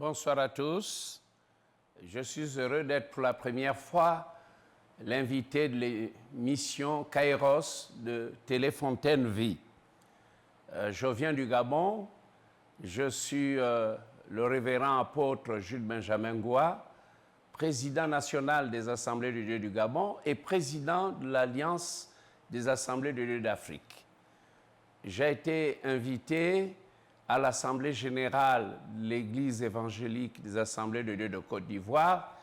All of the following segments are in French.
Bonsoir à tous. Je suis heureux d'être pour la première fois l'invité de l'émission Kairos de Téléfontaine Vie. Je viens du Gabon. Je suis le révérend apôtre Jules Benjamin Goua, président national des Assemblées de Dieu du Gabon et président de l'Alliance des Assemblées de Dieu d'Afrique. J'ai été invité à l'Assemblée générale de l'Église évangélique des Assemblées de Dieu de Côte d'Ivoire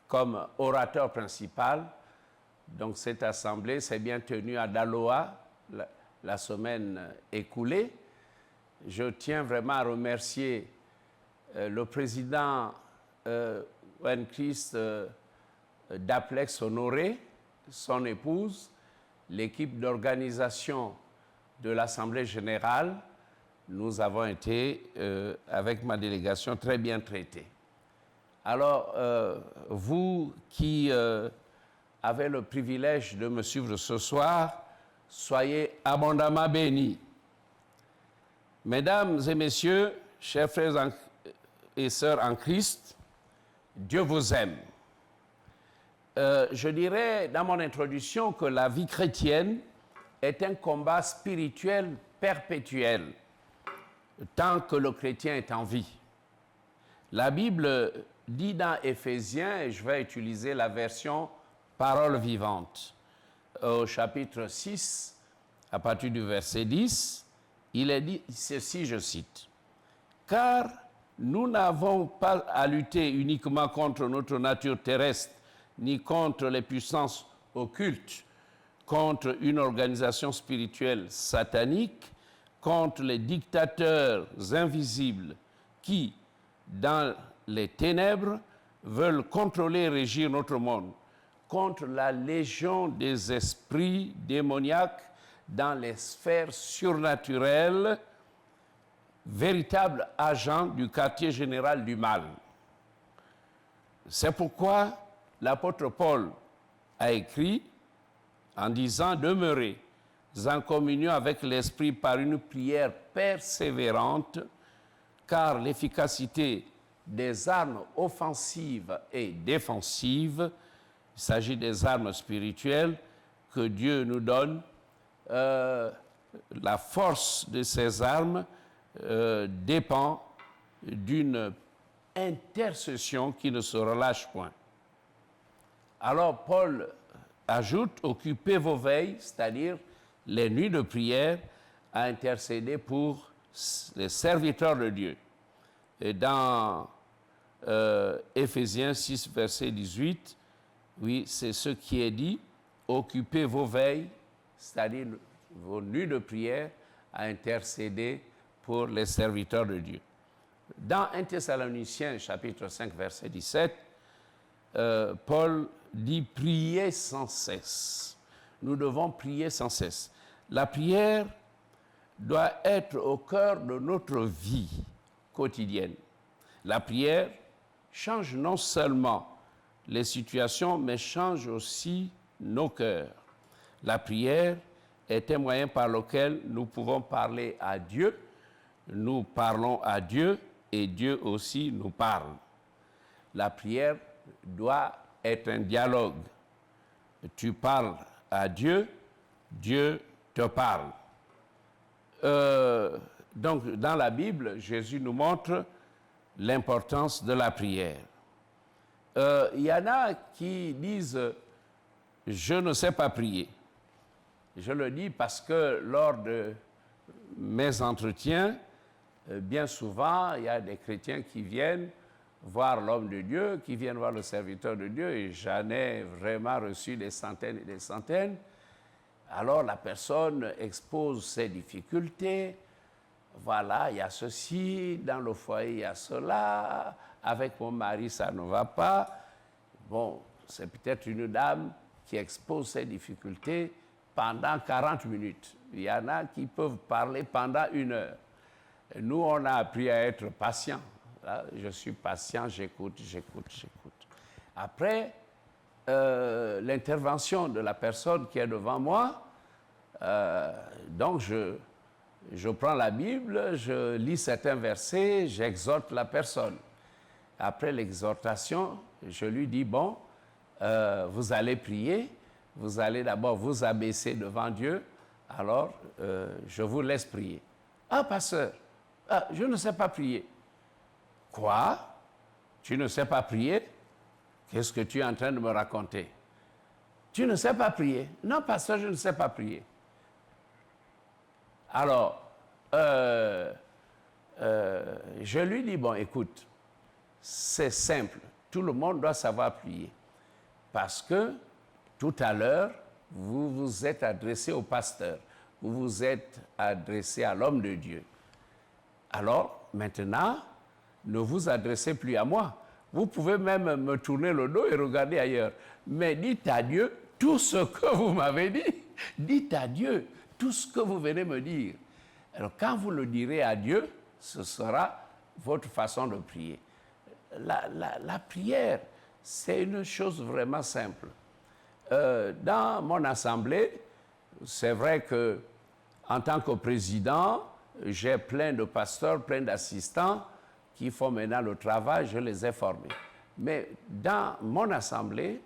comme orateur principal. Donc cette assemblée s'est bien tenue à Daloa la semaine écoulée. Je tiens vraiment à remercier le président Christ d'Aplex Honoré, son épouse, l'équipe d'organisation de l'Assemblée générale. Nous avons été, avec ma délégation, très bien traités. Alors, vous qui avez le privilège de me suivre ce soir, soyez abondamment bénis. Mesdames et messieurs, chers frères et sœurs en Christ, Dieu vous aime. Je dirais dans mon introduction que la vie chrétienne est un combat spirituel perpétuel, tant que le chrétien est en vie. La Bible dit dans Éphésiens, et je vais utiliser la version Parole vivante, au chapitre 6, à partir du verset 10, il est dit ceci, je cite, « Car nous n'avons pas à lutter uniquement contre notre nature terrestre, ni contre les puissances occultes, contre une organisation spirituelle satanique, contre les dictateurs invisibles qui, dans les ténèbres, veulent contrôler et régir notre monde, contre la légion des esprits démoniaques dans les sphères surnaturelles, véritables agents du quartier général du mal. » C'est pourquoi l'apôtre Paul a écrit en disant « Demeurez en communion avec l'Esprit par une prière persévérante, car l'efficacité des armes offensives et défensives, il s'agit des armes spirituelles que Dieu nous donne, la force de ces armes dépend d'une intercession qui ne se relâche point. » Alors Paul ajoute « Occupez vos veilles », c'est-à-dire les nuits de prière, à intercéder pour les serviteurs de Dieu. Et dans Éphésiens 6, verset 18, oui, c'est ce qui est dit, occupez vos veilles, c'est-à-dire vos nuits de prière, à intercéder pour les serviteurs de Dieu. Dans 1 Thessaloniciens, chapitre 5, verset 17, Paul dit « Priez sans cesse ». Nous devons prier sans cesse. La prière doit être au cœur de notre vie quotidienne. La prière change non seulement les situations, mais change aussi nos cœurs. La prière est un moyen par lequel nous pouvons parler à Dieu. Nous parlons à Dieu et Dieu aussi nous parle. La prière doit être un dialogue. Tu parles à Dieu, Dieu te parle. Donc, dans la Bible, Jésus nous montre l'importance de la prière. Il y en a qui disent « je ne sais pas prier ». Je le dis parce que lors de mes entretiens, bien souvent, il y a des chrétiens qui viennent voir l'homme de Dieu, qui viennent voir le serviteur de Dieu, et j'en ai vraiment reçu des centaines et des centaines. Alors la personne expose ses difficultés. Voilà, il y a ceci, dans le foyer il y a cela, avec mon mari ça ne va pas. Bon, c'est peut-être une dame qui expose ses difficultés pendant 40 minutes. Il y en a qui peuvent parler pendant 1 heure. Et nous, on a appris à être patient. Je suis patient, j'écoute. Après, l'intervention de la personne qui est devant moi, donc je prends la Bible, je lis certains versets, j'exhorte la personne. après l'exhortation, je lui dis, bon, vous allez prier, vous allez d'abord vous abaisser devant Dieu, alors je vous laisse prier. Ah, pasteur, je ne sais pas prier. Quoi? Tu ne sais pas prier? Qu'est-ce que tu es en train de me raconter? Tu ne sais pas prier? Non, pasteur, je ne sais pas prier. Alors, je lui dis, bon, écoute, c'est simple, tout le monde doit savoir prier. Parce que tout à l'heure, vous vous êtes adressé au pasteur, vous vous êtes adressé à l'homme de Dieu. Alors, maintenant, ne vous adressez plus à moi. Vous pouvez même me tourner le dos et regarder ailleurs. Mais dites à Dieu tout ce que vous m'avez dit. Dites à Dieu tout ce que vous venez me dire. Alors, quand vous le direz à Dieu, ce sera votre façon de prier. La prière, c'est une chose vraiment simple. Dans mon assemblée, c'est vrai que en tant que président, j'ai plein de pasteurs, plein d'assistants qui font maintenant le travail, je les ai formés. Mais dans mon assemblée,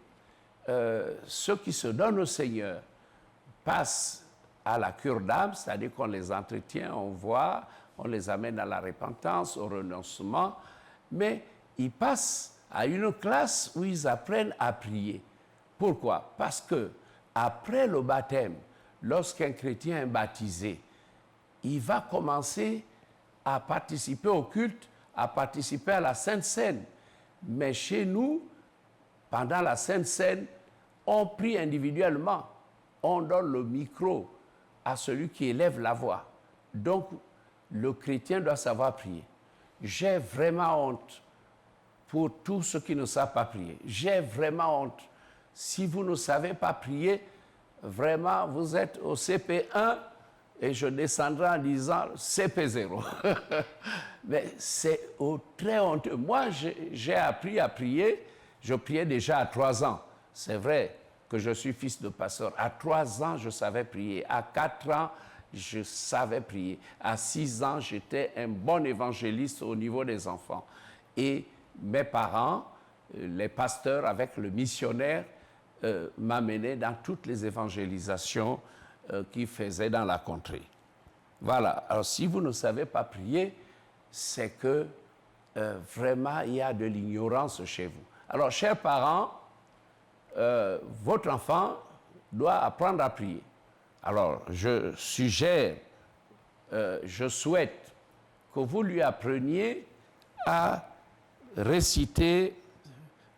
ceux qui se donnent au Seigneur passent à la cure d'âme, c'est-à-dire qu'on les entretient, on voit, on les amène à la repentance, au renoncement, mais ils passent à une classe où ils apprennent à prier. Pourquoi? Parce que après le baptême, lorsqu'un chrétien est baptisé, il va commencer à participer au culte, à participer à la Sainte Seine. Mais chez nous, pendant la Sainte Seine, on prie individuellement. On donne le micro à celui qui élève la voix. Donc, le chrétien doit savoir prier. J'ai vraiment honte pour tous ceux qui ne savent pas prier. J'ai vraiment honte. Si vous ne savez pas prier, vraiment, vous êtes au CP1 et je descendrai en disant CP0. Mais c'est très honteux. Moi, j'ai appris à prier. Je priais déjà à 3 ans. C'est vrai que je suis fils de pasteur. À 3 ans, je savais prier. À 4 ans, je savais prier. À 6 ans, j'étais un bon évangéliste au niveau des enfants. Et mes parents, les pasteurs avec le missionnaire, m'amenaient dans toutes les évangélisations qu'ils faisaient dans la contrée. Voilà. Alors, si vous ne savez pas prier, c'est que vraiment, il y a de l'ignorance chez vous. Alors, chers parents, votre enfant doit apprendre à prier. Alors, je suggère, je souhaite que vous lui appreniez à réciter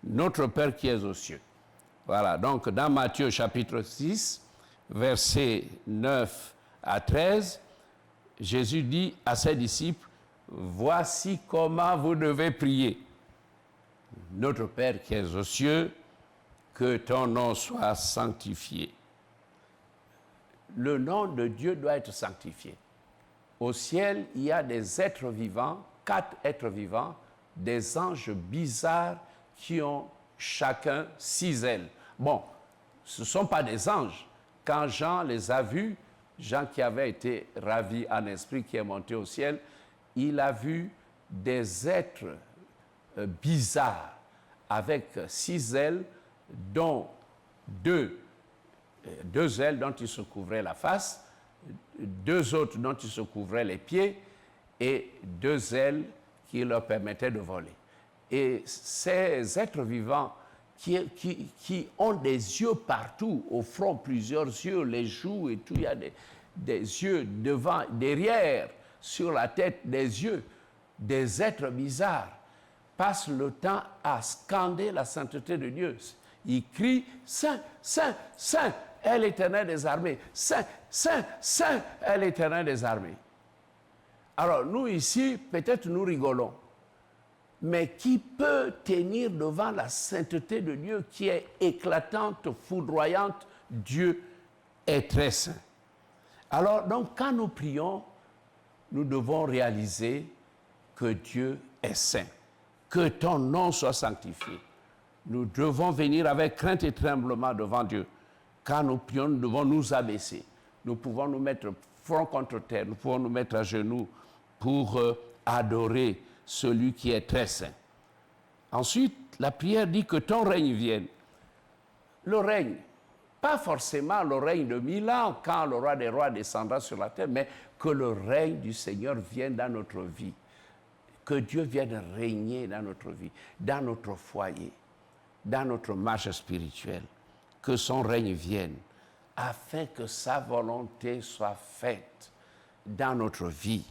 Notre Père qui es aux cieux. Voilà, donc dans Matthieu chapitre 6, versets 9 à 13, Jésus dit à ses disciples, « Voici comment vous devez prier. Notre Père qui es aux cieux, que ton nom soit sanctifié. » Le nom de Dieu doit être sanctifié. Au ciel, il y a des êtres vivants, 4 êtres vivants, des anges bizarres qui ont chacun 6 ailes. Bon, ce ne sont pas des anges. Quand Jean les a vus, Jean qui avait été ravi en esprit, qui est monté au ciel, il a vu des êtres bizarres avec 6 ailes, dont 2 ailes dont il se couvrait la face, 2 autres dont il se couvrait les pieds et 2 ailes qui leur permettaient de voler. Et ces êtres vivants qui ont des yeux partout, au front plusieurs yeux, les joues et tout, il y a des yeux devant, derrière, sur la tête, des yeux, des êtres bizarres, passent le temps à scander la sainteté de Dieu. Ils crient « Saint, Saint, Saint est l'Éternel des armées. Saint, Saint, Saint est l'Éternel des armées. » Alors nous ici, peut-être nous rigolons. Mais qui peut tenir devant la sainteté de Dieu qui est éclatante, foudroyante? Dieu est très saint. Alors, donc, quand nous prions, nous devons réaliser que Dieu est saint, que ton nom soit sanctifié. Nous devons venir avec crainte et tremblement devant Dieu. Quand nous prions, nous devons nous abaisser. Nous pouvons nous mettre front contre terre, nous pouvons nous mettre à genoux pour adorer celui qui est très saint. Ensuite, la prière dit que ton règne vienne. Le règne, pas forcément le règne de 1000 ans quand le roi des rois descendra sur la terre, mais que le règne du Seigneur vienne dans notre vie. Que Dieu vienne régner dans notre vie, dans notre foyer, dans notre marche spirituelle. Que son règne vienne, afin que sa volonté soit faite dans notre vie.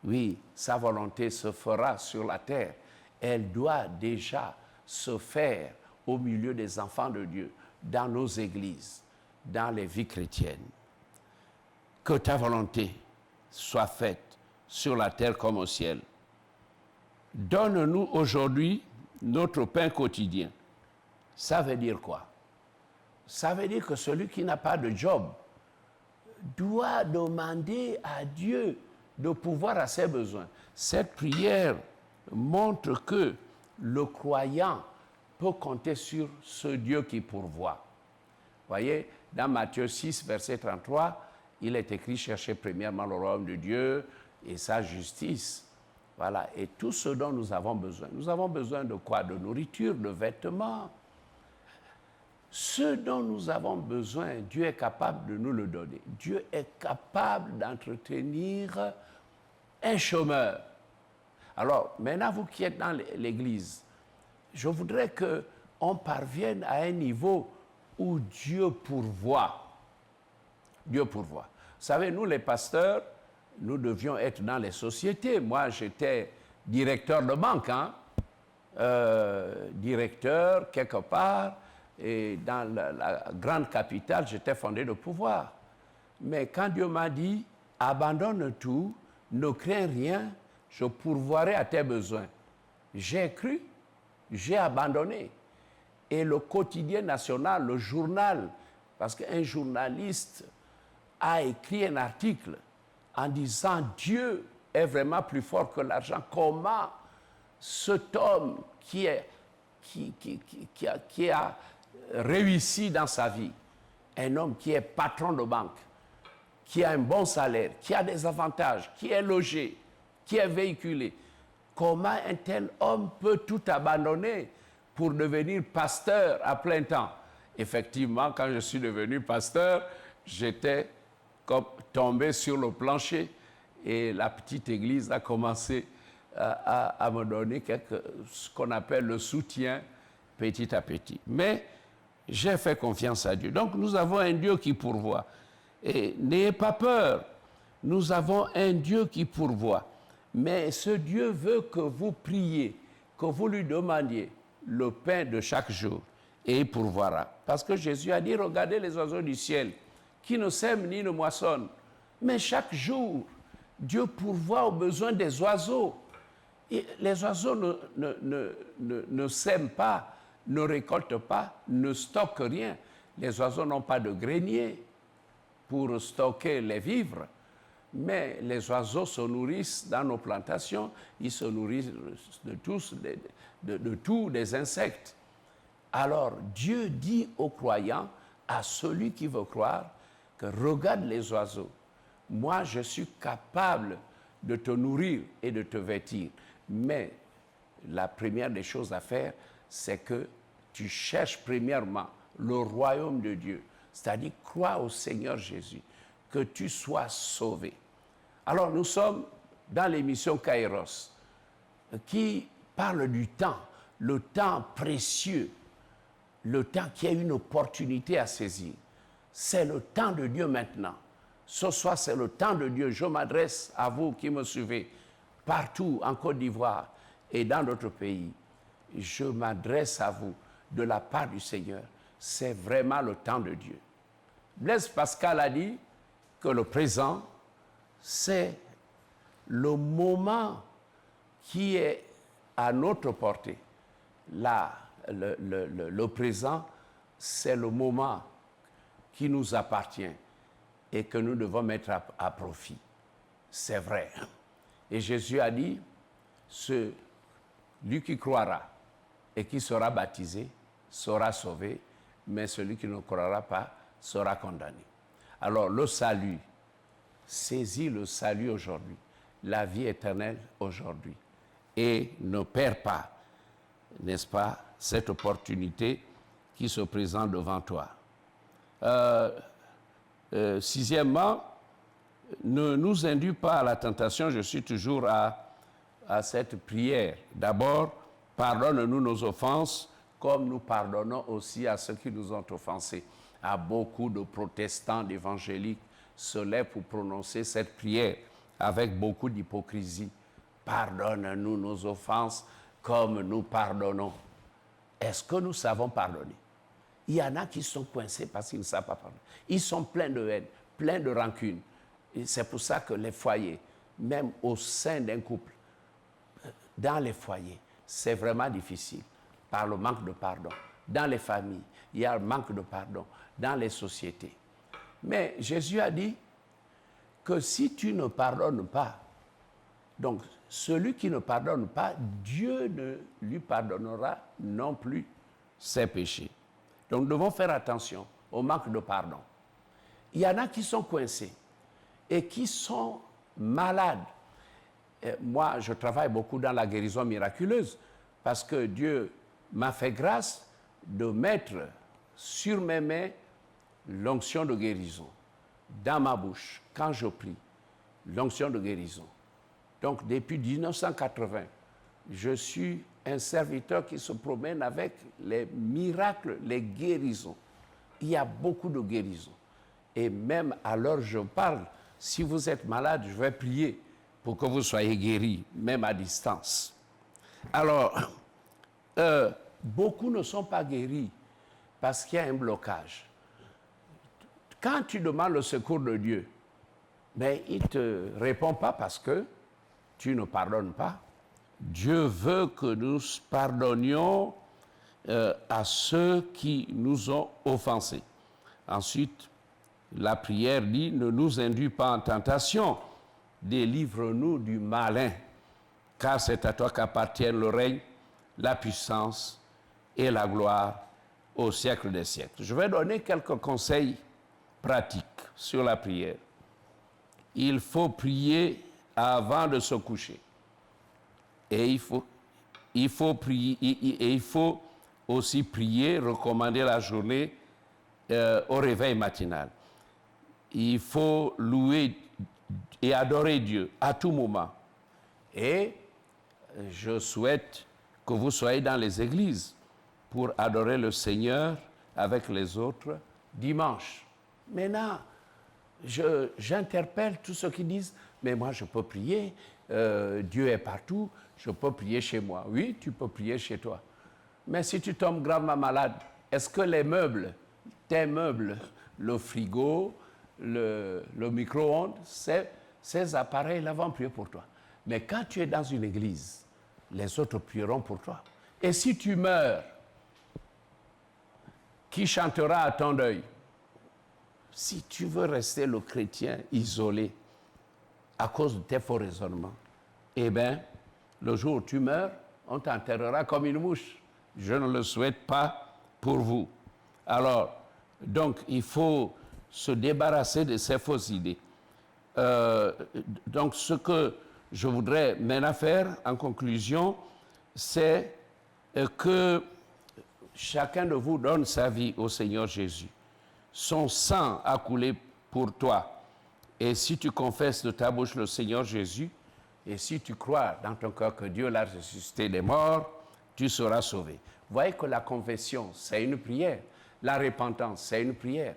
Oui, sa volonté se fera sur la terre. Elle doit déjà se faire au milieu des enfants de Dieu, dans nos églises, dans les vies chrétiennes. Que ta volonté soit faite sur la terre comme au ciel. Donne-nous aujourd'hui notre pain quotidien. Ça veut dire quoi? Ça veut dire que celui qui n'a pas de job doit demander à Dieu de pouvoir à ses besoins. Cette prière montre que le croyant peut compter sur ce Dieu qui pourvoit. Vous voyez, dans Matthieu 6, verset 33, il est écrit « Cherchez premièrement le royaume de Dieu et sa justice ». Voilà, et tout ce dont nous avons besoin. Nous avons besoin de quoi? De nourriture, de vêtements. Ce dont nous avons besoin, Dieu est capable de nous le donner. Dieu est capable d'entretenir un chômeur. Alors, maintenant, vous qui êtes dans l'Église, je voudrais qu'on parvienne à un niveau où Dieu pourvoit. Dieu pourvoit. Vous savez, nous les pasteurs, nous devions être dans les sociétés. Moi, j'étais directeur de banque, directeur quelque part, et dans la grande capitale, j'étais fondé de pouvoir. Mais quand Dieu m'a dit, abandonne tout, ne crains rien, je pourvoirai à tes besoins. J'ai cru, j'ai abandonné. Et le quotidien national, le journal, parce qu'un journaliste a écrit un article en disant Dieu est vraiment plus fort que l'argent. Comment cet homme qui a réussi dans sa vie, un homme qui est patron de banque, qui a un bon salaire, qui a des avantages, qui est logé, qui est véhiculé, comment un tel homme peut tout abandonner pour devenir pasteur à plein temps? Effectivement, quand je suis devenu pasteur, j'étais comme tombé sur le plancher et la petite église a commencé à me donner ce qu'on appelle le soutien petit à petit. Mais j'ai fait confiance à Dieu. Donc nous avons un Dieu qui pourvoit. Et n'ayez pas peur, nous avons un Dieu qui pourvoit. Mais ce Dieu veut que vous priez, que vous lui demandiez le pain de chaque jour et il pourvoira. Parce que Jésus a dit, regardez les oiseaux du ciel, qui ne sèment ni ne moissonnent. Mais chaque jour, Dieu pourvoit aux besoins des oiseaux. Et les oiseaux ne sèment pas, ne récoltent pas, ne stockent rien. Les oiseaux n'ont pas de grenier pour stocker les vivres. Mais les oiseaux se nourrissent dans nos plantations, ils se nourrissent de tous des insectes. Alors Dieu dit aux croyants, à celui qui veut croire, que regarde les oiseaux. Moi, je suis capable de te nourrir et de te vêtir. Mais la première des choses à faire, c'est que tu cherches premièrement le royaume de Dieu. C'est-à-dire, crois au Seigneur Jésus, que tu sois sauvé. Alors, nous sommes dans l'émission Kairos, qui parle du temps, le temps précieux, le temps qui est une opportunité à saisir. C'est le temps de Dieu maintenant. Ce soir, c'est le temps de Dieu. Je m'adresse à vous qui me suivez partout en Côte d'Ivoire et dans d'autres pays. Je m'adresse à vous de la part du Seigneur. C'est vraiment le temps de Dieu. Blaise Pascal a dit que le présent, c'est le moment qui est à notre portée. Là, le présent, c'est le moment qui nous appartient et que nous devons mettre à profit. C'est vrai. Et Jésus a dit, celui qui croira et qui sera baptisé sera sauvé, mais celui qui ne croira pas sera condamné. Alors le salut, saisis le salut aujourd'hui, la vie éternelle aujourd'hui, et ne perds pas n'est-ce pas, cette opportunité qui se présente devant toi. Sixièmement, ne nous induis pas à la tentation, je suis toujours à cette prière. D'abord, pardonne-nous nos offenses, comme nous pardonnons aussi à ceux qui nous ont offensés. À beaucoup de protestants, d'évangéliques, se lèvent pour prononcer cette prière avec beaucoup d'hypocrisie. Pardonne-nous nos offenses, comme nous pardonnons. Est-ce que nous savons pardonner? Il y en a qui sont coincés parce qu'ils ne savent pas pardonner. Ils sont pleins de haine, pleins de rancune. Et c'est pour ça que les foyers, même au sein d'un couple, dans les foyers, c'est vraiment difficile par le manque de pardon. Dans les familles, il y a un manque de pardon. Dans les sociétés. Mais Jésus a dit que si tu ne pardonnes pas, donc celui qui ne pardonne pas, Dieu ne lui pardonnera non plus ses péchés. Donc nous devons faire attention au manque de pardon. Il y en a qui sont coincés et qui sont malades. Et moi, je travaille beaucoup dans la guérison miraculeuse parce que Dieu m'a fait grâce de mettre sur mes mains l'onction de guérison. Dans ma bouche, quand je prie, l'onction de guérison. Donc, depuis 1980, je suis un serviteur qui se promène avec les miracles, les guérisons. Il y a beaucoup de guérisons. Et même à l'heure où je parle, si vous êtes malade, je vais prier pour que vous soyez guéris, même à distance. Alors, beaucoup ne sont pas guéris parce qu'il y a un blocage. Quand tu demandes le secours de Dieu, mais il ne te répond pas parce que tu ne pardonnes pas. Dieu veut que nous pardonnions à ceux qui nous ont offensés. Ensuite, la prière dit, ne nous induis pas en tentation, délivre-nous du malin, car c'est à toi qu'appartiennent le règne, la puissance et la gloire au siècle des siècles. Je vais donner quelques conseils pratiques sur la prière. Il faut prier avant de se coucher. Et il faut aussi prier, recommander la journée au réveil matinal. Il faut louer et adorer Dieu à tout moment. Et je souhaite que vous soyez dans les églises pour adorer le Seigneur avec les autres dimanche. Maintenant, j'interpelle tous ceux qui disent « Mais moi, je peux prier, Dieu est partout, je peux prier chez moi. » Oui, tu peux prier chez toi. Mais si tu tombes gravement malade, est-ce que les meubles, tes meubles, le frigo, le micro-ondes, ces appareils-là vont prier pour toi? Mais quand tu es dans une église, les autres prieront pour toi. Et si tu meurs, qui chantera à ton deuil? Si tu veux rester le chrétien isolé à cause de tes faux raisonnements, eh bien, le jour où tu meurs, on t'enterrera comme une mouche. Je ne le souhaite pas pour vous. Alors, donc, il faut se débarrasser de ces fausses idées. Donc, ce que je voudrais maintenant faire en conclusion, c'est que chacun de vous donne sa vie au Seigneur Jésus. Son sang a coulé pour toi. Et si tu confesses de ta bouche le Seigneur Jésus, et si tu crois dans ton cœur que Dieu l'a ressuscité des morts, tu seras sauvé. Vous voyez que la confession, c'est une prière. La repentance, c'est une prière.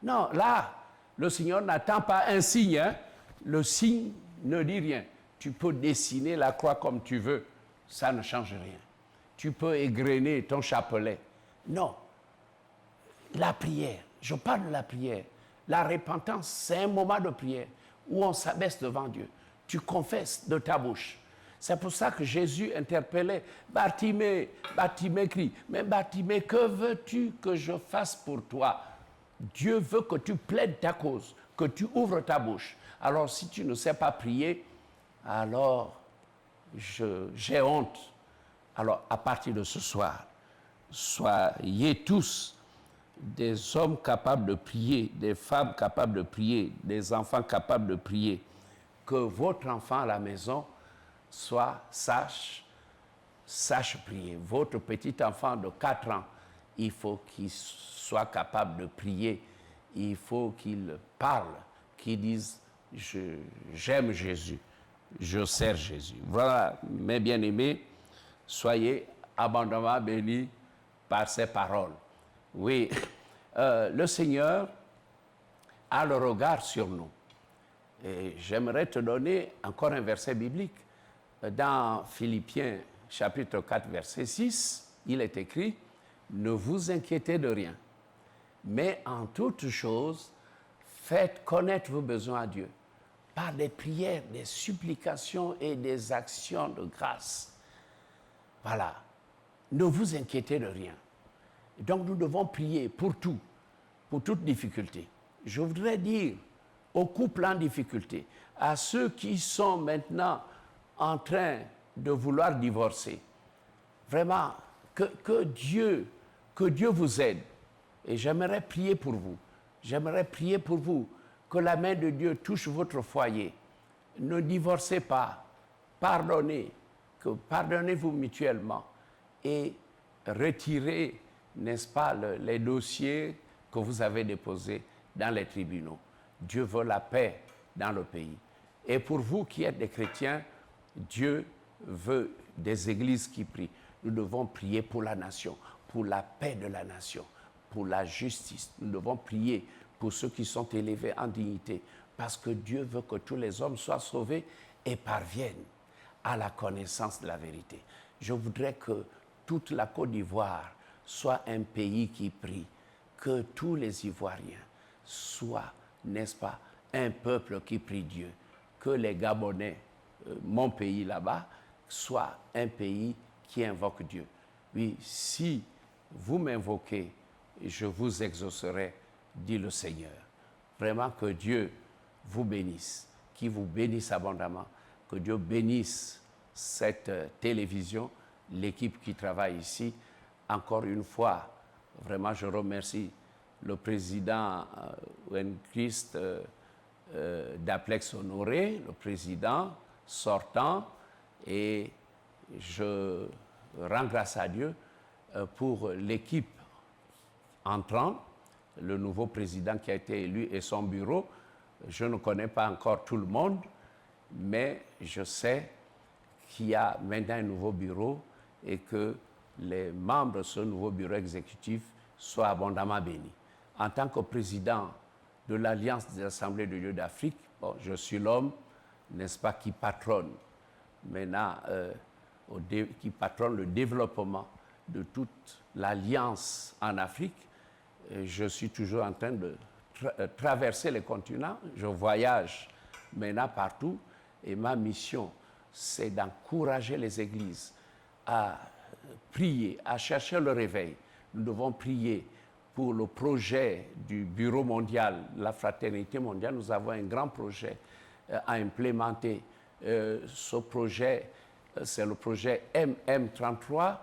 Non, là, le Seigneur n'attend pas un signe. Hein? Le signe ne dit rien. Tu peux dessiner la croix comme tu veux. Ça ne change rien. Tu peux égrener ton chapelet. Non. La prière, je parle de la prière. La repentance, c'est un moment de prière où on s'abaisse devant Dieu. Tu confesses de ta bouche. C'est pour ça que Jésus interpellait Bartimée. Bartimée crie, mais Bartimée, que veux-tu que je fasse pour toi? Dieu veut que tu plaides ta cause, que tu ouvres ta bouche. Alors si tu ne sais pas prier, alors j'ai honte. Alors à partir de ce soir, soyez tous des hommes capables de prier, des femmes capables de prier, des enfants capables de prier. Que votre enfant à la maison soit sage, sache prier. Votre petit enfant de 4 ans, il faut qu'il soit capable de prier. Il faut qu'il parle, qu'il dise j'aime Jésus, je sers Jésus. Voilà, mes bien-aimés, soyez abondamment bénis par ces paroles. Oui, le Seigneur a le regard sur nous. Et j'aimerais te donner encore un verset biblique. Dans Philippiens chapitre 4, verset 6, il est écrit « Ne vous inquiétez de rien, mais en toutes choses, faites connaître vos besoins à Dieu par des prières, des supplications et des actions de grâce. » Voilà. Ne vous inquiétez de rien. Donc nous devons prier pour tout, pour toute difficulté. Je voudrais dire aux couples en difficulté, à ceux qui sont maintenant en train de vouloir divorcer, vraiment, que Dieu vous aide. Et j'aimerais prier pour vous. J'aimerais prier pour vous que la main de Dieu touche votre foyer. Ne divorcez pas. Pardonnez-vous mutuellement et retirez, n'est-ce pas, les dossiers que vous avez déposés dans les tribunaux. Dieu veut la paix dans le pays. Et pour vous qui êtes des chrétiens, Dieu veut des églises qui prient. Nous devons prier pour la nation, pour la paix de la nation, pour la justice. Nous devons prier pour ceux qui sont élevés en dignité, parce que Dieu veut que tous les hommes soient sauvés et parviennent à la connaissance de la vérité. Je voudrais que toute la Côte d'Ivoire soit un pays qui prie, que tous les Ivoiriens soient, n'est-ce pas, un peuple qui prie Dieu, que les Gabonais, mon pays là-bas, soient un pays qui invoque Dieu. Oui, si vous m'invoquez, je vous exaucerai, dit le Seigneur. Vraiment que Dieu vous bénisse, qu'il vous bénisse abondamment, que Dieu bénisse cette télévision, l'équipe qui travaille ici. Encore une fois, vraiment, je remercie le président Christ d'Aplex Honoré, le président sortant, et je rends grâce à Dieu pour l'équipe entrante, le nouveau président qui a été élu et son bureau. Je ne connais pas encore tout le monde, mais je sais qu'il y a maintenant un nouveau bureau et que les membres de ce nouveau bureau exécutif soient abondamment bénis. En tant que président de l'Alliance des Assemblées de Dieu d'Afrique, bon, je suis l'homme, n'est-ce pas, qui patronne maintenant, qui patronne le développement de toute l'Alliance en Afrique. Je suis toujours en train de traverser les continents. Je voyage maintenant partout et ma mission, c'est d'encourager les églises à prier, à chercher le réveil. Nous devons prier pour le projet du Bureau mondial, la Fraternité mondiale. Nous avons un grand projet à implémenter. Ce projet, c'est le projet MM33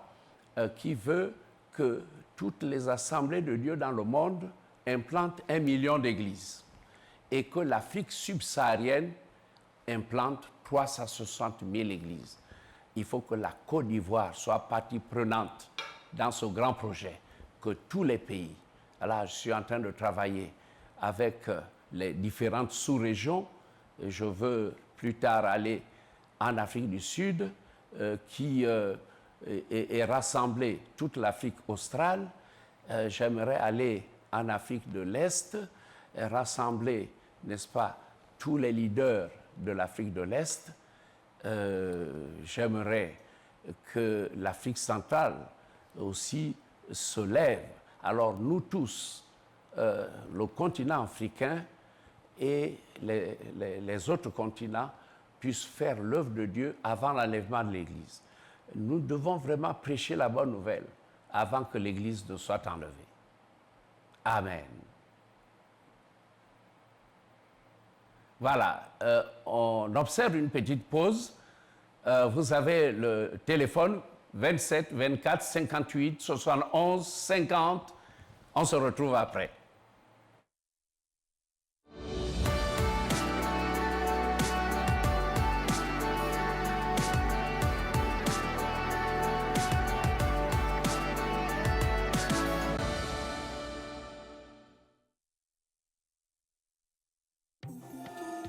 qui veut que toutes les assemblées de Dieu dans le monde implantent 1 million d'églises et que l'Afrique subsaharienne implante 360 000 églises. Il faut que la Côte d'Ivoire soit partie prenante dans ce grand projet, que tous les pays. Alors, je suis en train de travailler avec les différentes sous-régions. Je veux plus tard aller en Afrique du Sud, qui est rassemblée toute l'Afrique australe. J'aimerais aller en Afrique de l'Est, rassembler, n'est-ce pas, tous les leaders de l'Afrique de l'Est. J'aimerais que l'Afrique centrale aussi se lève. Alors nous tous, le continent africain et les autres continents, puissent faire l'œuvre de Dieu avant l'enlèvement de l'Église. Nous devons vraiment prêcher la bonne nouvelle avant que l'Église ne soit enlevée. Amen. Voilà, on observe une petite pause. Vous avez le téléphone 27 24 58 71 50. On se retrouve après.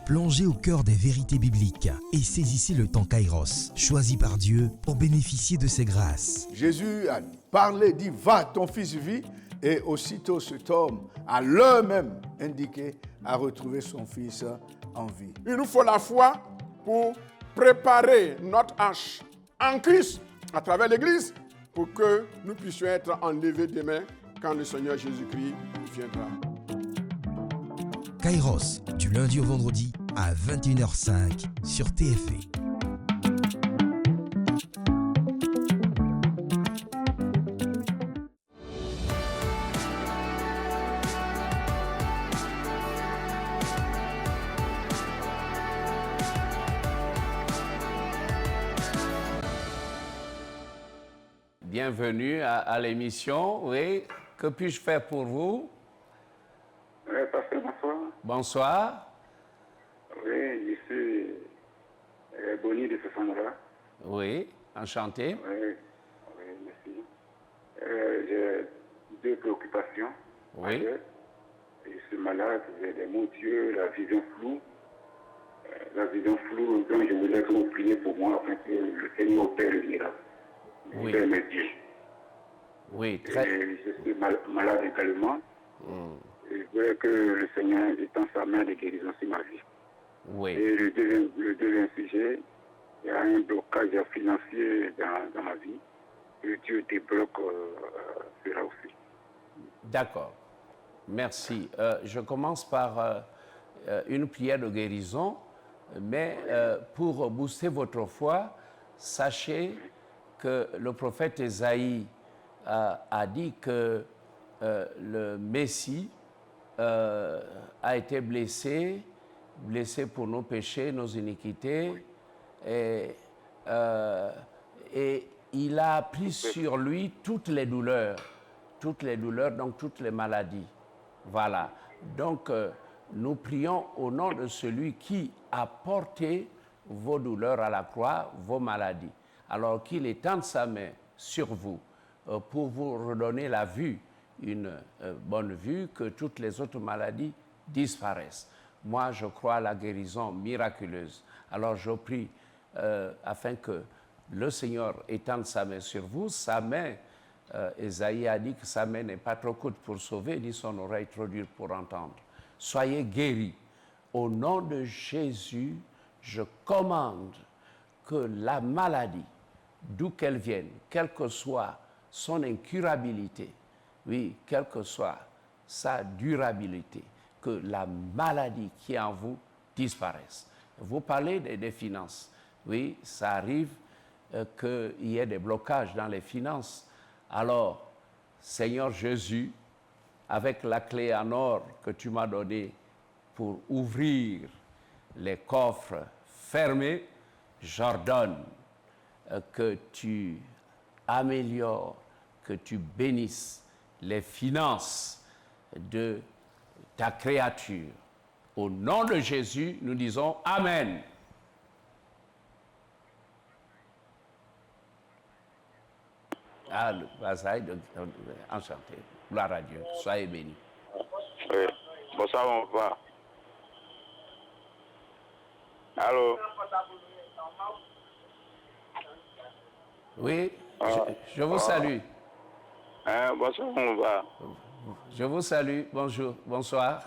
Plongez au cœur des vérités bibliques et saisissez le temps Kairos, choisi par Dieu pour bénéficier de ses grâces. Jésus a parlé, dit, va, ton fils vit. Et aussitôt cet homme, à l'heure même indiquée, a retrouvé son fils en vie. Il nous faut la foi pour préparer notre hanche en Christ à travers l'Église pour que nous puissions être enlevés demain quand le Seigneur Jésus-Christ viendra. Kairos, du lundi au vendredi à 21h05 sur TFV. Bienvenue à l'émission. Oui, que puis-je faire pour vous? Pasteur, bonsoir. Bonsoir. Oui, je suis Boni de Sosandra. Oui, enchanté. Oui, oui, merci. J'ai deux préoccupations. Oui. majeures. Je suis malade, j'ai des mots Dieu, la vision floue. La vision floue, donc je voulais que vous priez pour moi afin que le Seigneur opère le miracle. Oui. Opère mes dieux. Oui, très. Et je suis malade également. Je voulais que le Seigneur étende sa main de guérison sur ma vie. Oui. Et le deuxième sujet, il y a un blocage financier dans ma vie. Que Dieu débloque cela aussi. D'accord. Merci. Je commence par une prière de guérison, mais pour booster votre foi, sachez que le prophète Ésaïe a dit que le Messie a été blessé pour nos péchés, nos iniquités, et il a pris sur lui toutes les douleurs, donc toutes les maladies. Voilà. Donc, nous prions au nom de celui qui a porté vos douleurs à la croix, vos maladies. Alors qu'il étende sa main sur vous pour vous redonner la vue, une bonne vue, que toutes les autres maladies disparaissent. Moi, je crois à la guérison miraculeuse. Alors, je prie afin que le Seigneur étende sa main sur vous. Sa main, Ésaïe a dit que sa main n'est pas trop courte pour sauver, ni son oreille trop dure pour entendre. Soyez guéris. Au nom de Jésus, je commande que la maladie, d'où qu'elle vienne, quelle que soit son incurabilité, oui, quelle que soit sa durabilité, que la maladie qui est en vous disparaisse. Vous parlez des finances. Oui, ça arrive qu'il y ait des blocages dans les finances. Alors, Seigneur Jésus, avec la clé en or que tu m'as donnée pour ouvrir les coffres fermés, j'ordonne que tu améliores, que tu bénisses les finances de ta créature. Au nom de Jésus, nous disons Amen. Ah, le passage, enchanté. Gloire à Dieu. Soyez bénis. Oui. Bonsoir, mon papa. Allô? Oui, je vous salue. Bonsoir, mon papa. Je vous salue. Bonjour, bonsoir.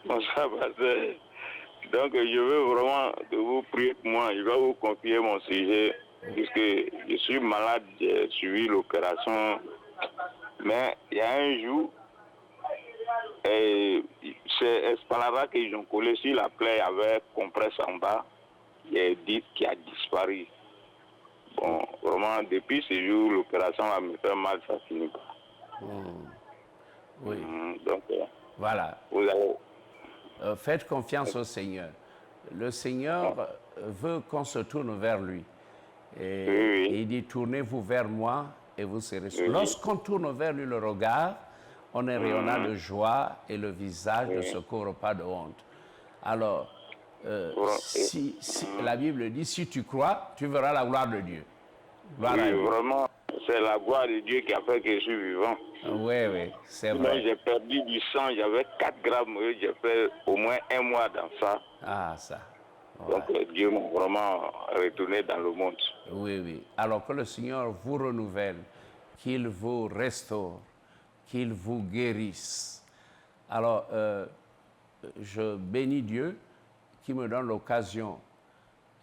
Bonsoir, pasteur. Donc, je veux vraiment que vous priez pour moi. Je vais vous confier mon sujet, puisque je suis malade, j'ai suivi l'opération. Mais il y a un jour, c'est Espalava qu'ils ont collé sur la plaie avec compresse en bas. Il y a un disque qui a disparu. Bon, vraiment, depuis ce jour, l'opération va me faire mal, ça finit pas. Oui, Donc, voilà. vous allez... Faites confiance au Seigneur. Le Seigneur veut qu'on se tourne vers lui. Et il dit, tournez-vous vers moi et vous serez sauvés. Lorsqu'on tourne vers lui le regard, on est rayonnant de joie et le visage ne se couvre pas de honte. Alors, si la Bible dit, si tu crois, tu verras la gloire de Dieu. Gloire à Dieu. Vraiment, c'est la gloire de Dieu qui a fait que je suis vivant. Oui, oui, c'est Sinon, vrai. j'ai perdu du sang, j'avais 4 grammes, j'ai fait au moins 1 mois dans ça. Ah, ça. Ouais. Donc Dieu m'a vraiment retourné dans le monde. Oui, oui. Alors que le Seigneur vous renouvelle, qu'il vous restaure, qu'il vous guérisse. Alors, je bénis Dieu qui me donne l'occasion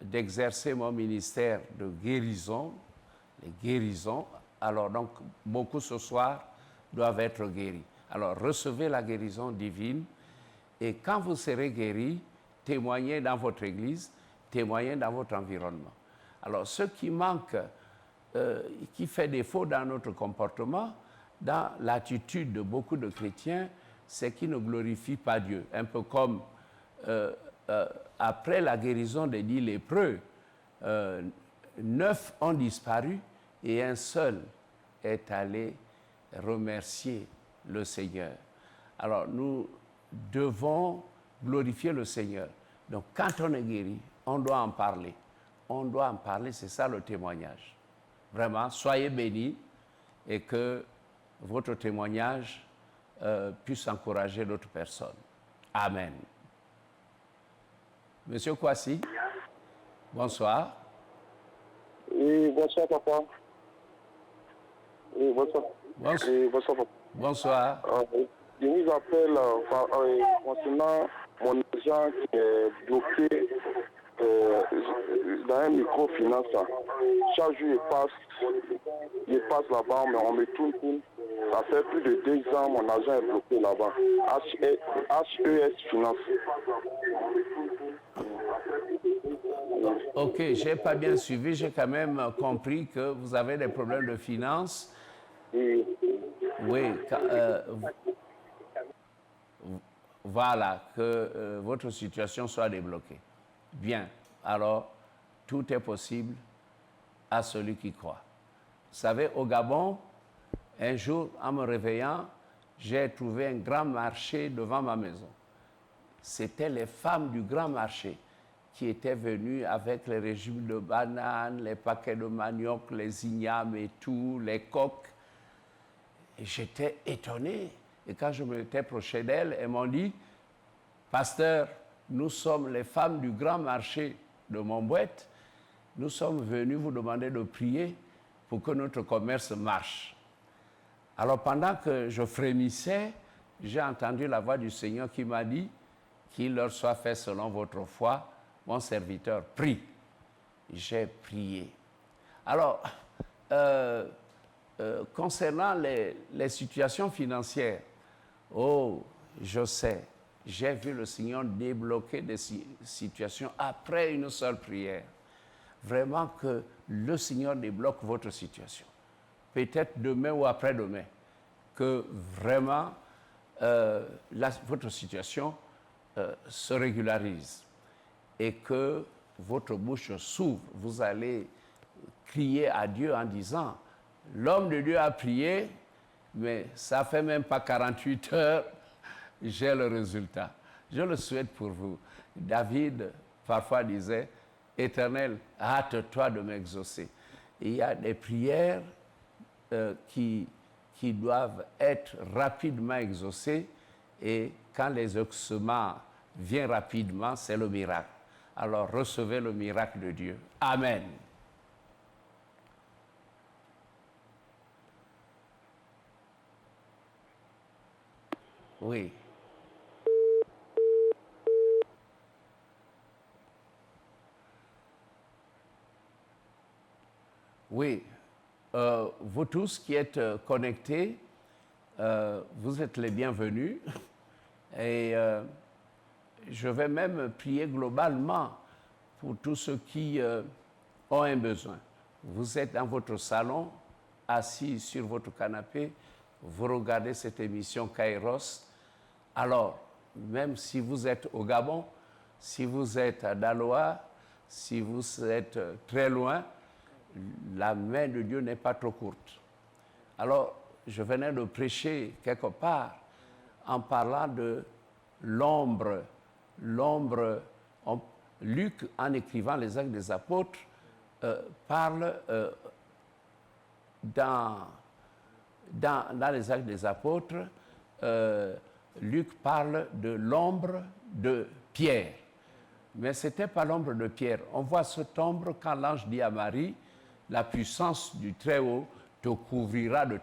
d'exercer mon ministère de guérison, les guérisons. Alors, donc, beaucoup ce soir doivent être guéris. Alors, recevez la guérison divine et quand vous serez guéris, témoignez dans votre église, témoignez dans votre environnement. Alors, ce qui manque, qui fait défaut dans notre comportement, dans l'attitude de beaucoup de chrétiens, c'est qu'ils ne glorifient pas Dieu. Un peu comme après la guérison des 10 lépreux, 9 ont disparu et un seul est allé remercier le Seigneur. Alors, nous devons glorifier le Seigneur. Donc, quand on est guéri, on doit en parler. On doit en parler, c'est ça le témoignage. Vraiment, soyez bénis et que votre témoignage puisse encourager d'autres personnes. Amen. Monsieur Kwasi, bonsoir. Oui, bonsoir papa. Oui, bonsoir. Bonsoir. Oui, bonsoir papa. Bonsoir. Je vous appelle concernant mon agent qui est bloqué dans un microfinance. Chaque jour, je passe là-bas, mais on me tourne. Ça fait plus de 2 ans, mon agent est bloqué là-bas. HES Finance. Ok, je n'ai pas bien suivi, j'ai quand même compris que vous avez des problèmes de finances. Oui. Oui, voilà, que votre situation soit débloquée. Bien, alors tout est possible à celui qui croit. Vous savez, au Gabon, un jour, en me réveillant, j'ai trouvé un grand marché devant ma maison. C'était les femmes du grand marché qui étaient venues avec les régimes de bananes, les paquets de manioc, les ignames et tout, les coques. Et j'étais étonné. Et quand je m'étais approché d'elles, elles m'ont dit, « Pasteur, nous sommes les femmes du grand marché de Montbouette. Nous sommes venus vous demander de prier pour que notre commerce marche. » Alors pendant que je frémissais, j'ai entendu la voix du Seigneur qui m'a dit, « Qu'il leur soit fait selon votre foi, mon serviteur prie. » J'ai prié. Alors, concernant les situations financières, oh, je sais, j'ai vu le Seigneur débloquer des situations après une seule prière. Vraiment que le Seigneur débloque votre situation. Peut-être demain ou après-demain, que vraiment votre situation se régularise et que votre bouche s'ouvre. Vous allez crier à Dieu en disant, l'homme de Dieu a prié, mais ça fait même pas 48 heures, j'ai le résultat. Je le souhaite pour vous. David, parfois, disait, « Éternel, hâte-toi de m'exaucer. » Il y a des prières qui doivent être rapidement exaucées et quand les exaucements viennent rapidement, c'est le miracle. Alors, recevez le miracle de Dieu. Amen. Oui. Oui. Vous tous qui êtes connectés, vous êtes les bienvenus. Et je vais même prier globalement pour tous ceux qui ont un besoin. Vous êtes dans votre salon, assis sur votre canapé, vous regardez cette émission Kairos. Alors, même si vous êtes au Gabon, si vous êtes à Daloa, si vous êtes très loin, la main de Dieu n'est pas trop courte. Alors, je venais de prêcher quelque part en parlant de l'ombre. L'ombre, Luc, en écrivant les Actes des Apôtres, parle dans les Actes des Apôtres, Luc parle de l'ombre de Pierre. Mais ce n'était pas l'ombre de Pierre. On voit cette ombre quand l'ange dit à Marie, la puissance du Très-Haut te couvrira de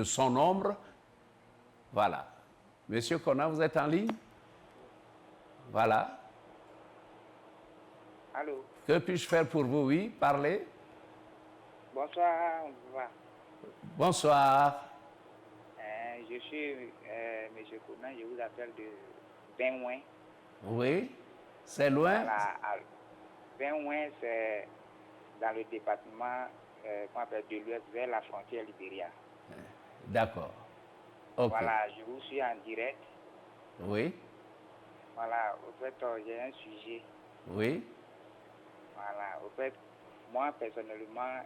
son ombre. Voilà. Monsieur Conan, vous êtes en ligne? Voilà. Allô? Que puis-je faire pour vous? Oui, parlez. Bonsoir. Bonsoir. Je suis M. Conan, je vous appelle de Benouin. Oui, c'est loin? Voilà. Benouin, c'est dans le département qu'on appelle de l'Ouest, vers la frontière Libéria. D'accord. Ok. Voilà, je vous suis en direct. Oui. Voilà, au fait, j'ai un sujet. Oui. Voilà, au fait, moi, personnellement,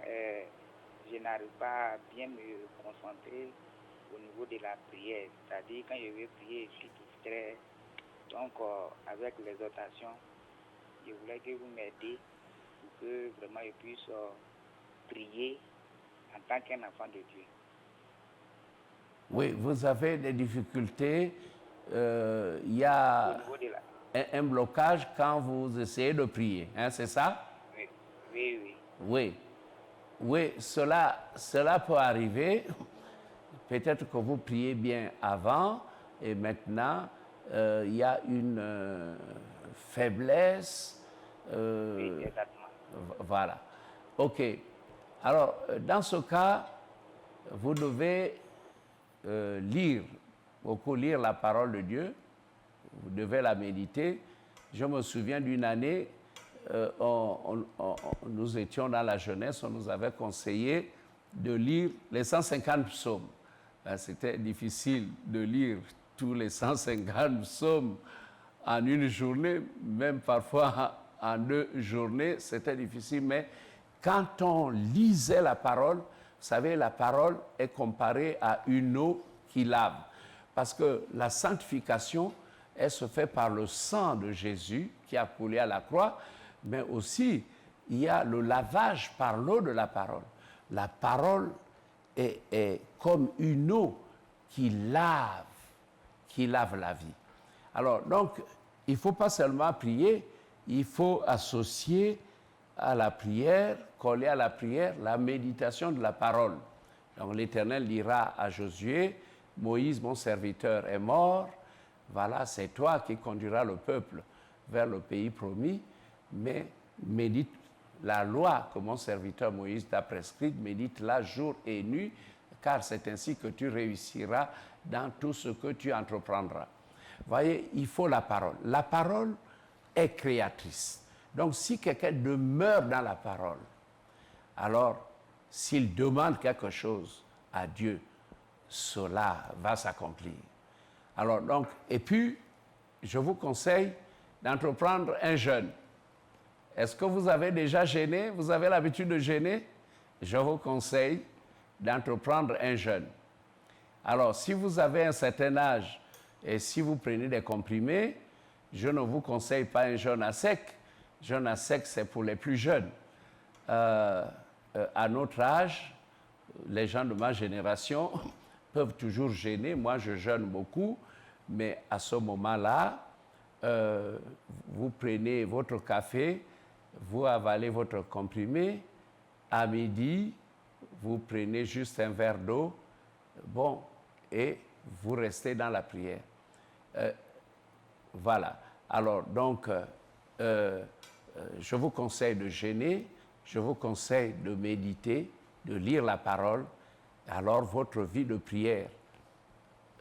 je n'arrive pas à bien me concentrer au niveau de la prière. C'est-à-dire, quand je vais prier, je suis distrait. Donc, avec l'exhortation, je voulais que vous m'aidiez pour que vraiment je puisse prier en tant qu'un enfant de Dieu. Oui, vous avez des difficultés. Il y a un blocage quand vous essayez de prier, hein, c'est ça? Oui, oui, oui. Oui. Oui, cela peut arriver. Peut-être que vous priez bien avant et maintenant, il y a une faiblesse. Oui, exactement. Voilà. OK. Alors, dans ce cas, vous devez lire la parole de Dieu. Vous devez la méditer. Je me souviens d'une année, nous étions dans la jeunesse, on nous avait conseillé de lire les 150 psaumes. C'était difficile de lire tous les 150 psaumes en une journée, même parfois en 2 journées, c'était difficile. Mais quand on lisait la parole, vous savez, la parole est comparée à une eau qui lave. Parce que la sanctification, elle se fait par le sang de Jésus qui a coulé à la croix, mais aussi il y a le lavage par l'eau de la parole. La parole est comme une eau qui lave la vie. Alors, donc, il ne faut pas seulement prier, il faut associer à la prière, coller à la prière, la méditation de la parole. Donc, l'Éternel dira à Josué, Moïse, mon serviteur, est mort. Voilà, c'est toi qui conduiras le peuple vers le pays promis, mais médite la loi que mon serviteur Moïse t'a prescrite, médite-la jour et nuit, car c'est ainsi que tu réussiras dans tout ce que tu entreprendras. Voyez, il faut la parole. La parole est créatrice. Donc, si quelqu'un demeure dans la parole, alors, s'il demande quelque chose à Dieu, cela va s'accomplir. Alors, donc, et puis, je vous conseille d'entreprendre un jeûne. Est-ce que vous avez déjà jeûné? Vous avez l'habitude de jeûner? Je vous conseille d'entreprendre un jeûne. Alors, si vous avez un certain âge et si vous prenez des comprimés, je ne vous conseille pas un jeûne à sec. Jeûne à sec, c'est pour les plus jeunes. À notre âge, les gens de ma génération peuvent toujours jeûner. Moi, je jeûne beaucoup, mais à ce moment-là, vous prenez votre café, vous avalez votre comprimé. À midi, vous prenez juste un verre d'eau. Bon, et vous restez dans la prière. Voilà. Alors, donc, je vous conseille de jeûner, je vous conseille de méditer, de lire la parole. Alors, votre vie de prière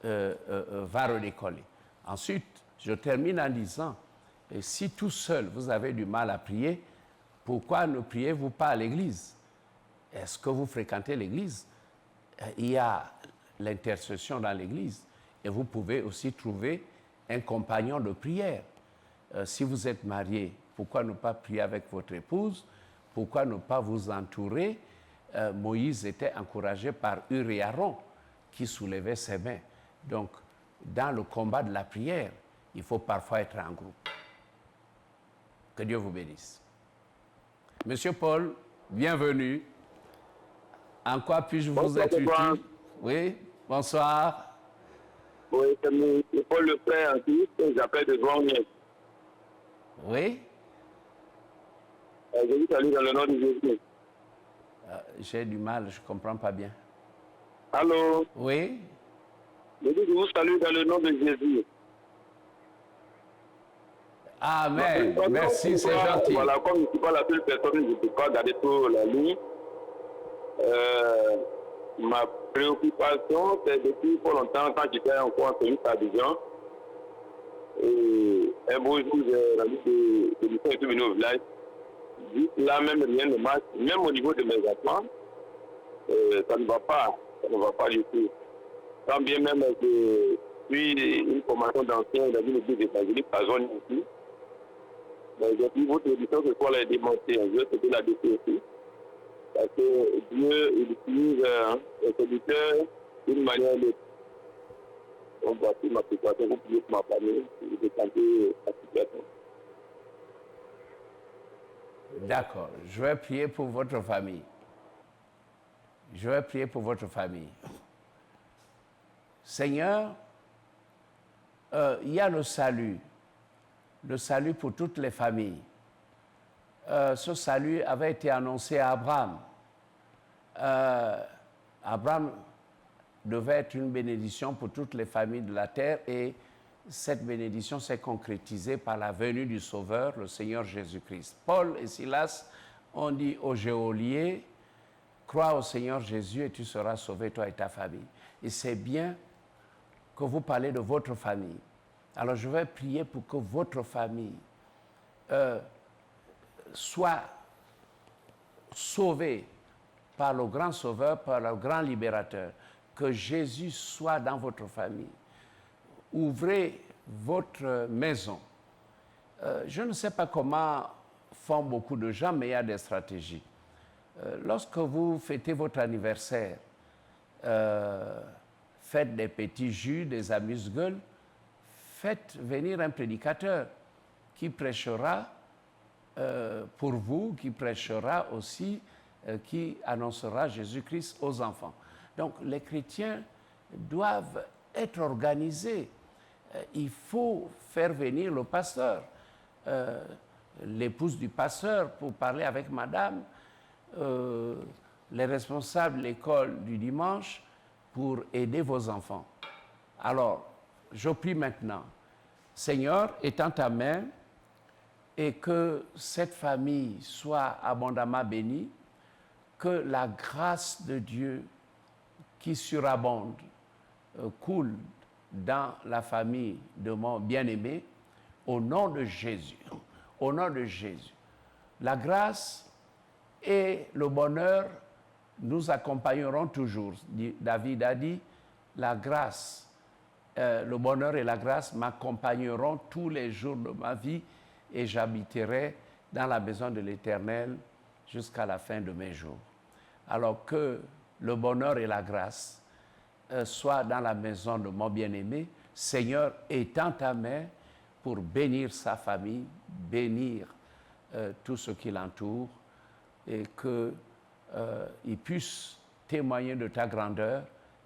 va redécoller. Ensuite, je termine en disant, si tout seul vous avez du mal à prier, pourquoi ne priez-vous pas à l'église? Est-ce que vous fréquentez l'église? Il y a l'intercession dans l'église et vous pouvez aussi trouver un compagnon de prière. Si vous êtes marié, pourquoi ne pas prier avec votre épouse? Pourquoi ne pas vous entourer? Moïse était encouragé par Hur et Aaron qui soulevaient ses mains. Donc, dans le combat de la prière, il faut parfois être en groupe. Que Dieu vous bénisse. Monsieur Paul, bienvenue. En quoi puis-je vous Bonsoir, être bonsoir. utile? Oui, bonsoir. Oui, c'est Paul le frère en Christ, j'appelle de Douarnenez. Oui, Je vous salue dans le nom de Jésus. j'ai du mal, je ne comprends pas bien. Allô? Oui, Je dis que je vous salue dans le nom de Jésus. amen. Donc, Merci, c'est gentil. Voilà, comme je ne suis pas la seule personne, je ne peux pas garder sur la ligne. Ma préoccupation, c'est depuis pas longtemps, quand j'étais encore en service à Abidjan, et un beau jour, j'ai rendu de mission et tout venu au village. Juste là, même rien ne marche, même au niveau de mes enfants, ça ne va pas du tout. Quand bien même je suis une formation d'ancien dans une église évangélique à zone ici, j'ai pris votre édition que quoi la démonter un jeu, c'était la DCC. Parce que Dieu, il utilise les serviteurs d'une manière de... Donc voici ma situation, vous pouvez pour ma famille, et décanter la situation. D'accord, je vais prier pour votre famille. Je vais prier pour votre famille. Seigneur, il y a le salut pour toutes les familles. Ce salut avait été annoncé à Abraham. Abraham devait être une bénédiction pour toutes les familles de la terre et cette bénédiction s'est concrétisée par la venue du Sauveur, le Seigneur Jésus-Christ. Paul et Silas ont dit aux geôliers, crois au Seigneur Jésus et tu seras sauvé, toi et ta famille. Et c'est bien que vous parlez de votre famille. Alors je vais prier pour que votre famille soit sauvée par le grand Sauveur, par le grand Libérateur. Que Jésus soit dans votre famille. Ouvrez votre maison. Je ne sais pas comment font beaucoup de gens, mais il y a des stratégies. Lorsque vous fêtez votre anniversaire, faites des petits jus, des amuse-gueules, faites venir un prédicateur qui prêchera pour vous, qui prêchera aussi, qui annoncera Jésus-Christ aux enfants. Donc les chrétiens doivent être organisés. Il faut faire venir le pasteur, l'épouse du pasteur pour parler avec madame, les responsables de l'école du dimanche pour aider vos enfants. Alors, je prie maintenant, Seigneur, étends ta main et que cette famille soit abondamment bénie, que la grâce de Dieu qui surabonde coule dans la famille de mon bien-aimé, au nom de Jésus. Au nom de Jésus. La grâce et le bonheur nous accompagneront toujours. David a dit, la grâce, le bonheur et la grâce m'accompagneront tous les jours de ma vie et j'habiterai dans la maison de l'Éternel jusqu'à la fin de mes jours. Alors que le bonheur et la grâce soient dans la maison de mon bien-aimé, Seigneur, étends ta main pour bénir sa famille, bénir tout ce qui l'entoure et qu'il puisse témoigner de ta grandeur,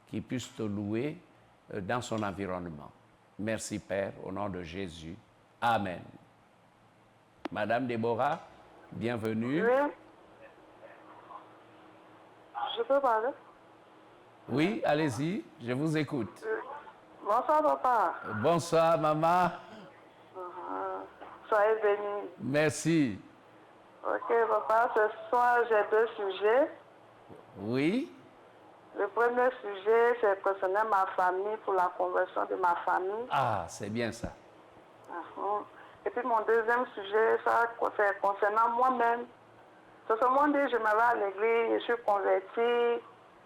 qu'il puisse te louer dans son environnement. Merci Père, au nom de Jésus. Amen. Madame Déborah, bienvenue. Oui. Je peux parler? Oui, allez-y, je vous écoute. Bonsoir, papa. Bonsoir, maman. Soyez bénis. Merci. Ok, papa, ce soir, j'ai deux sujets. Oui, Le premier sujet, c'est concernant ma famille, pour la conversion de ma famille. ah, c'est bien ça. Et puis mon deuxième sujet, ça, c'est concernant moi-même. Ce moment dit, je m'en vais à l'église, je suis convertie,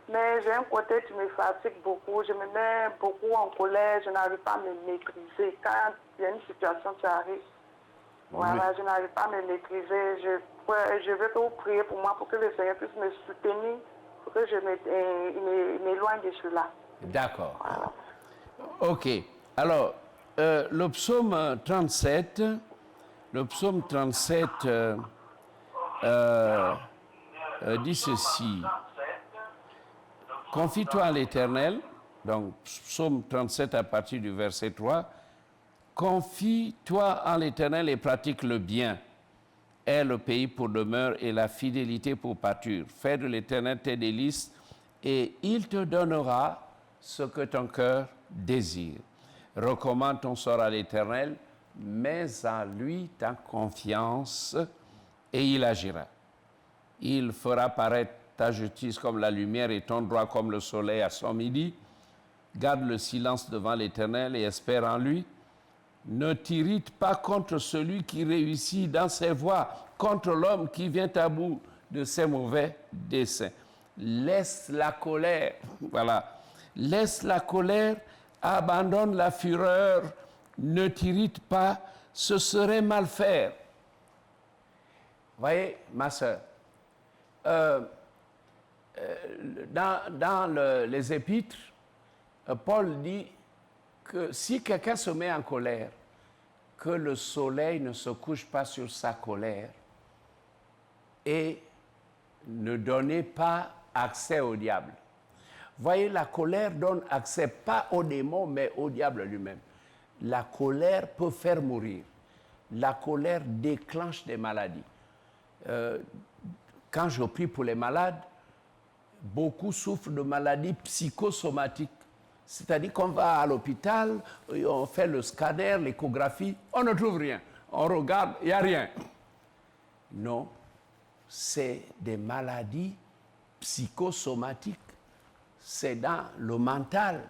mais j'ai un côté qui me fatigue beaucoup. Je me mets beaucoup en colère, je n'arrive pas à me maîtriser. Quand il y a une situation qui arrive, voilà, je n'arrive pas à me maîtriser. Je veux que vous priez pour moi, pour que le Seigneur puisse me soutenir, pour que je m'éloigne de cela. D'accord. Voilà. OK. Alors, le psaume 37, dit ceci. Confie-toi à l'Éternel, donc psaume 37 à partir du verset 3, confie-toi en l'Éternel et pratique le bien. Aie le pays pour demeure et la fidélité pour pâture. Fais de l'Éternel tes délices et il te donnera ce que ton cœur désire. Recommande ton sort à l'Éternel, mets en lui ta confiance et il agira. Il fera paraître ta justice comme la lumière et ton droit comme le soleil à son midi. Garde le silence devant l'Éternel et espère en lui. Ne t'irrite pas contre celui qui réussit dans ses voies, contre l'homme qui vient à bout de ses mauvais desseins. Laisse la colère, voilà. Laisse la colère, abandonne la fureur, ne t'irrite pas, ce serait mal faire. Voyez, ma sœur, dans les épîtres, Paul dit que si quelqu'un se met en colère, que le soleil ne se couche pas sur sa colère et ne donnez pas accès au diable. Voyez, la colère donne accès pas au démon, mais au diable lui-même. La colère peut faire mourir. La colère déclenche des maladies. Quand je prie pour les malades, beaucoup souffrent de maladies psychosomatiques. C'est-à-dire qu'on va à l'hôpital, on fait le scanner, l'échographie, on ne trouve rien. On regarde, il n'y a rien. Non, c'est des maladies psychosomatiques. C'est dans le mental.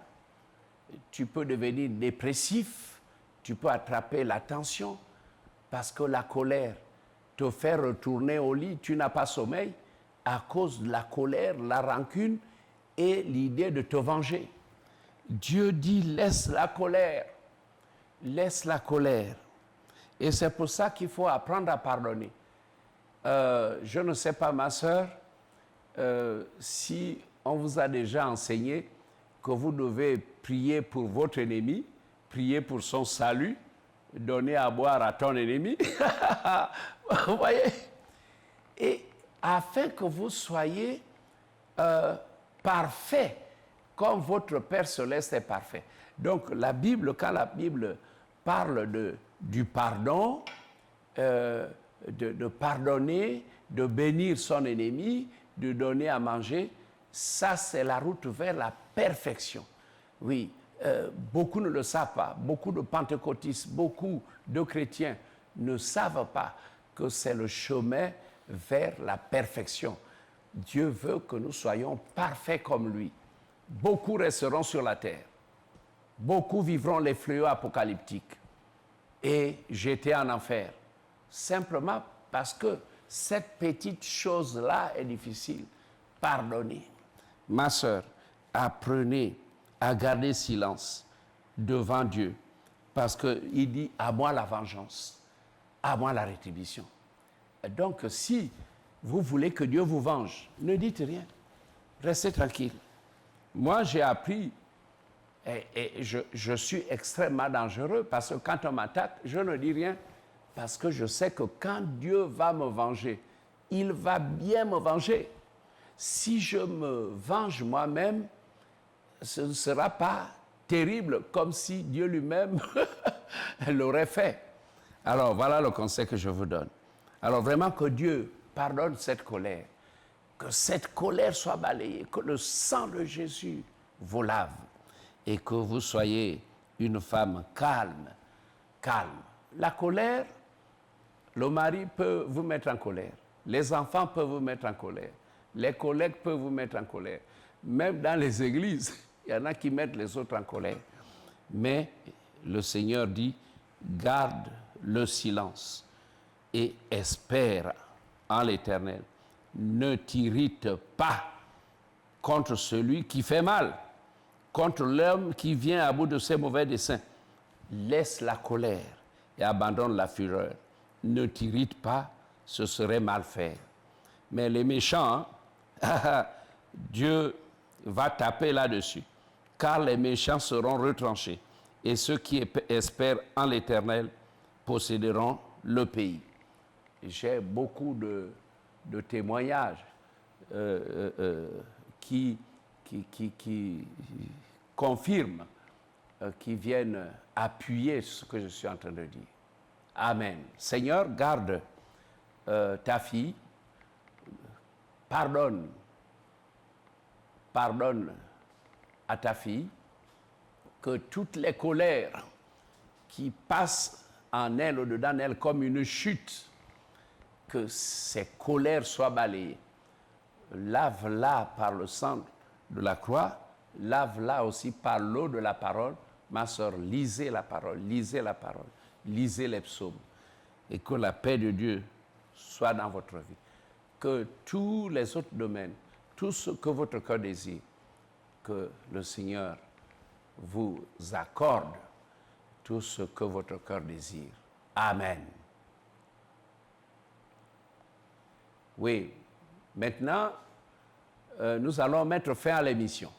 Tu peux devenir dépressif, tu peux attraper la tension, parce que la colère te fait retourner au lit, tu n'as pas sommeil, à cause de la colère, la rancune et l'idée de te venger. Dieu dit, laisse la colère. Laisse la colère. Et c'est pour ça qu'il faut apprendre à pardonner. Je ne sais pas, ma sœur, si on vous a déjà enseigné que vous devez prier pour votre ennemi, prier pour son salut, donner à boire à ton ennemi. Vous voyez? Et afin que vous soyez parfait, comme votre Père Céleste est parfait. Donc, la Bible, quand la Bible parle du pardon, de pardonner, de bénir son ennemi, de donner à manger, ça, c'est la route vers la perfection. Oui, beaucoup ne le savent pas. Beaucoup de pentecôtistes, beaucoup de chrétiens ne savent pas que c'est le chemin vers la perfection. Dieu veut que nous soyons parfaits comme lui. Beaucoup resteront sur la terre. Beaucoup vivront les fléaux apocalyptiques et jetés en enfer. Simplement parce que cette petite chose-là est difficile. Pardonnez. Ma sœur, apprenez à garder silence devant Dieu. Parce qu'il dit, à moi la vengeance, à moi la rétribution. Donc, si vous voulez que Dieu vous venge, ne dites rien. Restez tranquille. Moi, j'ai appris, et je suis extrêmement dangereux, parce que quand on m'attaque, je ne dis rien, parce que je sais que quand Dieu va me venger, il va bien me venger. Si je me venge moi-même, ce ne sera pas terrible, comme si Dieu lui-même l'aurait fait. Alors, voilà le conseil que je vous donne. Alors, vraiment que Dieu pardonne cette colère. Que cette colère soit balayée, que le sang de Jésus vous lave et que vous soyez une femme calme, calme. La colère, le mari peut vous mettre en colère, les enfants peuvent vous mettre en colère, les collègues peuvent vous mettre en colère. Même dans les églises, il y en a qui mettent les autres en colère. Mais le Seigneur dit, garde le silence et espère en l'Éternel. Ne t'irrite pas contre celui qui fait mal, contre l'homme qui vient à bout de ses mauvais desseins. Laisse la colère et abandonne la fureur. Ne t'irrite pas, ce serait mal faire. Mais les méchants, Dieu va taper là-dessus, car les méchants seront retranchés, et ceux qui espèrent en l'Éternel posséderont le pays. J'ai beaucoup de témoignages qui qui confirment, qui viennent appuyer ce que je suis en train de dire. Amen. Seigneur, garde ta fille, pardonne à ta fille, que toutes les colères qui passent en elle, au-dedans d'elle, comme une chute, que ces colères soient balayées. Lave-la par le sang de la croix, lave-la aussi par l'eau de la parole. Ma sœur, lisez la parole, lisez les psaumes, et que la paix de Dieu soit dans votre vie. Que tous les autres domaines, tout ce que votre cœur désire, que le Seigneur vous accorde tout ce que votre cœur désire. Amen. Oui, maintenant, nous allons mettre fin à l'émission.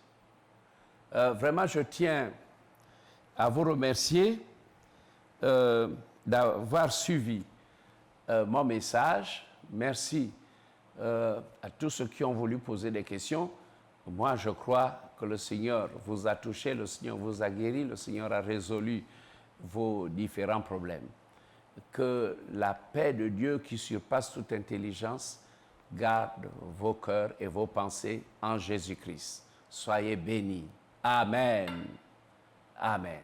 Vraiment, je tiens à vous remercier d'avoir suivi mon message. Merci à tous ceux qui ont voulu poser des questions. Moi, je crois que le Seigneur vous a touché, le Seigneur vous a guéri, le Seigneur a résolu vos différents problèmes. Que la paix de Dieu qui surpasse toute intelligence garde vos cœurs et vos pensées en Jésus-Christ. Soyez bénis. Amen. Amen.